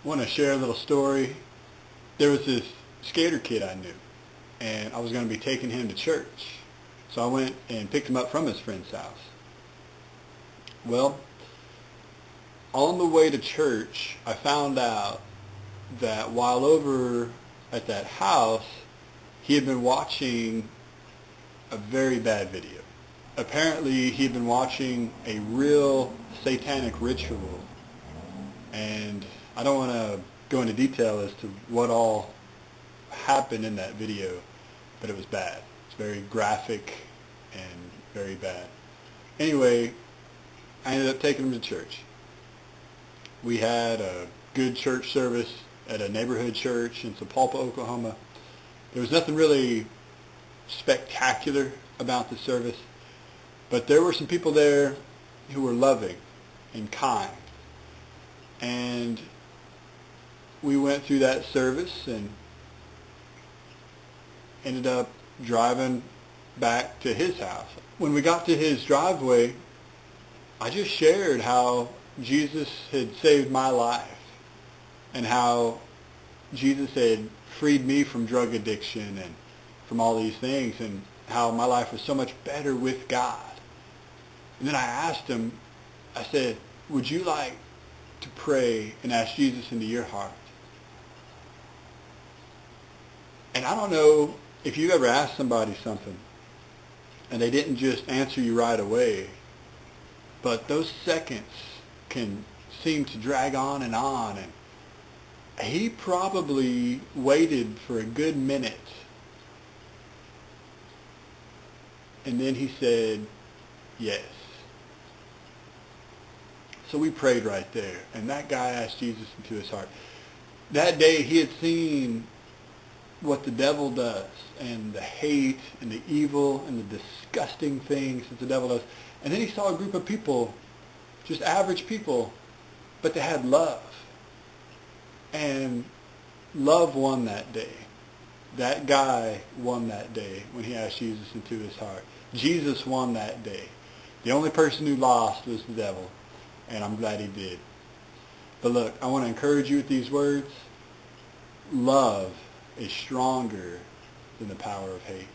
I want to share a little story. There was this skater kid I knew, and I was going to be taking him to church. So I went and picked him up from his friend's house. Well, on the way to church, I found out that while over at that house, he had been watching a very bad video. Apparently, he had been watching a real satanic ritual, and I don't want to go into detail as to what all happened in that video, but it was bad. It's very graphic and very bad. Anyway, I ended up taking him to church. We had a good church service at a neighborhood church in Sapulpa, Oklahoma. There was nothing really spectacular about the service, but there were some people there who were loving and kind. And we went through that service and ended up driving back to his house. When we got to his driveway, I just shared how Jesus had saved my life and how Jesus had freed me from drug addiction and from all these things, and how my life was so much better with God. And then I asked him, I said, would you like to pray and ask Jesus into your heart? And I don't know if you've ever asked somebody something and they didn't just answer you right away, but those seconds can seem to drag on, and he probably waited for a good minute, and then he said yes. So we prayed right there, and that guy asked Jesus into his heart. That day he had seen what the devil does, and the hate and the evil and the disgusting things that the devil does. And then he saw a group of people, just average people, but they had love. And love won that day. That guy won that day when he asked Jesus into his heart. Jesus won that day. The only person who lost was the devil, and I'm glad he did. But look, I want to encourage you with these words. Love is stronger than the power of hate.